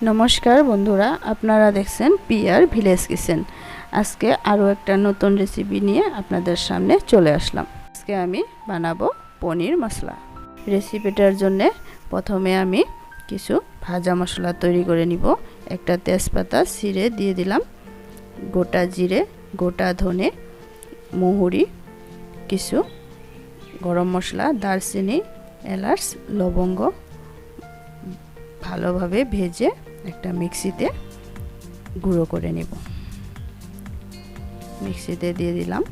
নমস্কার বন্ধুরা, আপনারা দেখছেন পিআর ভিলেজ কিচেন। আজকে আরও একটা নতুন রেসিপি নিয়ে আপনাদের সামনে চলে আসলাম। আজকে আমি বানাবো পনির মশলা। রেসিপিটার জন্য প্রথমে আমি কিছু ভাজা মশলা তৈরি করে নিব। একটা তেজপাতা ছিঁড়ে দিয়ে দিলাম, গোটা জিরে, গোটা ধনে, মহুরি, কিছু গরম মশলা, দারচিনি, এলাচ, লবঙ্গ ভালোভাবে ভেজে একটা মিক্সিতে গুঁড়ো করে নেব। মিক্সিতে দিয়ে দিলাম।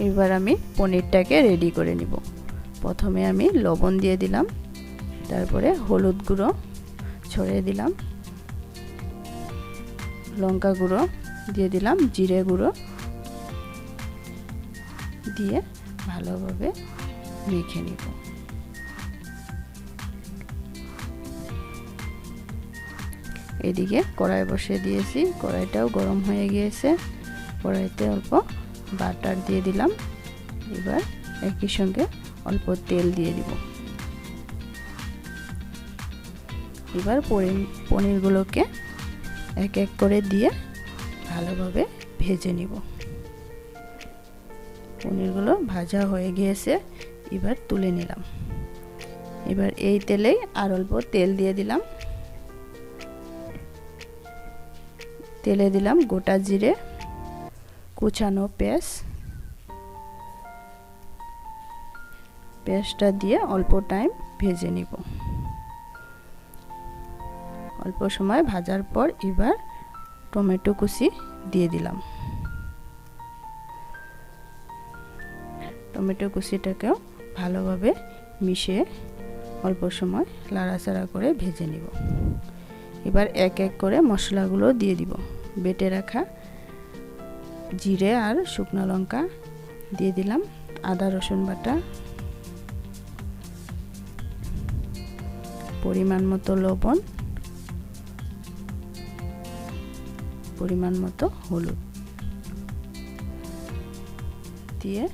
এবার আমি পনিরটাকে রেডি করে নিব। প্রথমে আমি লবণ দিয়ে দিলাম, তারপরে হলুদ গুঁড়ো ছড়িয়ে দিলাম, লঙ্কা গুঁড়ো দিয়ে দিলাম, জিরে গুঁড়ো দিয়ে ভালোভাবে মেখে নিব। এদিকে কড়াই বসিয়ে দিয়েছি, কড়াইটাও গরম হয়ে গিয়েছে। কড়াইতে অল্প বাটার দিয়ে দিলাম। এবার একই সঙ্গে অল্প তেল দিয়ে দিব। এবার পনিরগুলোকে এক এক করে দিয়ে ভালোভাবে ভেজে নিব। পনিরগুলো ভাজা হয়ে গিয়েছে, এবার তুলে নিলাম। এবার এই তেলেই আর অল্প তেল দিয়ে দিলাম। তেলে দিলাম গোটা জিরে, কুচানো পেঁয়াজটা দিয়ে অল্প টাইম ভেজে নিব। অল্প সময় ভাজার পর এবার টমেটো কুচি দিয়ে দিলাম। টমেটো কুচিটাকেও ভালোভাবে মিশিয়ে অল্প সময় নাড়াচাড়া করে ভেজে নিব। এবার এক এক করে মশলাগুলো দিয়ে দিব। বেটে রাখা জিরে আর শুকনো লঙ্কা দিয়ে দিলাম, আদা রসুন বাটা, পরিমাণ মতো লবণ, পরিমাণ মতো হলুদ দিয়ে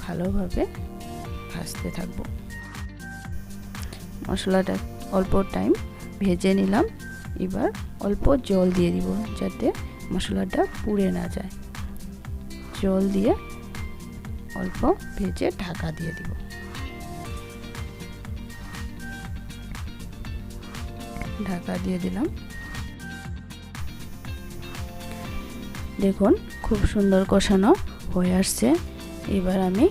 ভালোভাবে ভাজতে থাকবো। মশলাটা অল্প টাইম ভেজে নিলাম। এবার অল্প জল দিয়ে দিব যাতে মশলাটা পুড়ে না যায়। জল দিয়ে অল্প ভেজে ঢাকা দিয়ে দিব। ঢাকা দিয়ে দিলাম। দেখুন খুব সুন্দর কষানো হয়ে আসছে। এবার আমি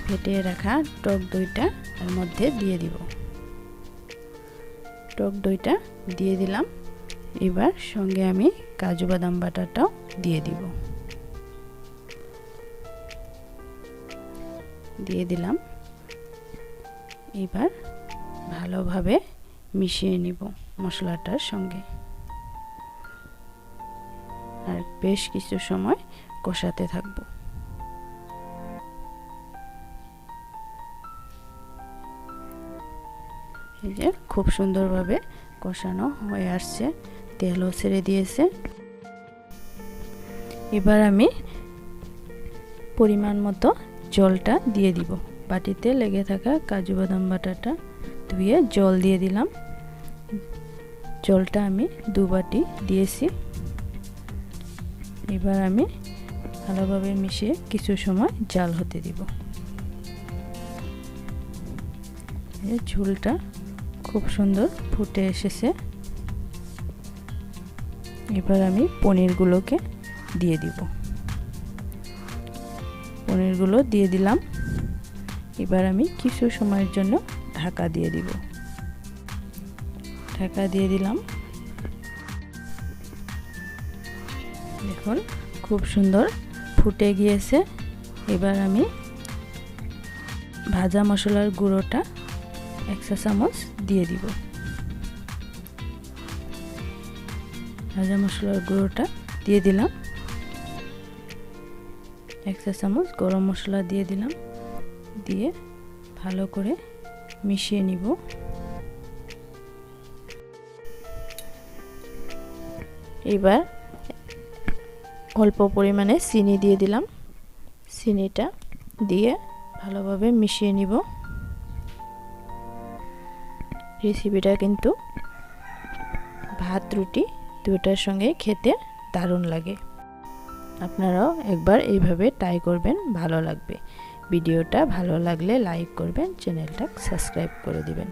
ফেটে রাখা টক দইটা এর মধ্যে দিয়ে দিব। টক দইটা দিয়ে দিলাম। এবার সঙ্গে আমি কাজু বাদাম বাটাটাও দিয়ে দিব। দিয়ে দিলাম। এবার ভালোভাবে মিশিয়ে নিব মশলাটার সঙ্গে, আর বেশ কিছু সময় কষাতে থাকব। এই যে খুব সুন্দরভাবে কষানো হয়ে আসছে, তেলও ছেড়ে দিয়েছে। এবার আমি পরিমাণ মতো জলটা দিয়ে দিব। বাটিতে লেগে থাকা কাজু বাদাম বাটাটা ধুয়ে জল দিয়ে দিলাম। জলটা আমি 2 বাটি দিয়েছি। এবার আমি ভালোভাবে মিশিয়ে কিছু সময় জাল হতে দিব। এই ঝোলটা খুব সুন্দর ফুটে এসেছে। এবার আমি পনিরগুলোকে দিয়ে দিব। পনিরগুলো দিয়ে দিলাম। এবার আমি কিছু সময়ের জন্য ঢাকা দিয়ে দিব। ঢাকা দিয়ে দিলাম। দেখুন খুব সুন্দর ফুটে গিয়েছে। এবার আমি ভাজা মশলার গুঁড়োটা 1 চা চামচ দিয়ে দিব। ভাজা মশলার গুঁড়োটা দিয়ে দিলাম। 1 চা চামচ গরম মশলা দিয়ে দিলাম। দিয়ে ভালো করে মিশিয়ে নিব। এবার অল্প পরিমাণে চিনি দিয়ে দিলাম। চিনিটা দিয়ে ভালোভাবে মিশিয়ে নিব। রেসিপিটা কিন্তু ভাত রুটি দুটার সঙ্গে খেতে দারুণ লাগে। আপনারাও একবার এইভাবে ট্রাই করবেন, ভালো লাগবে। ভিডিওটা ভালো লাগলে লাইক করবেন, চ্যানেলটা সাবস্ক্রাইব করে দিবেন।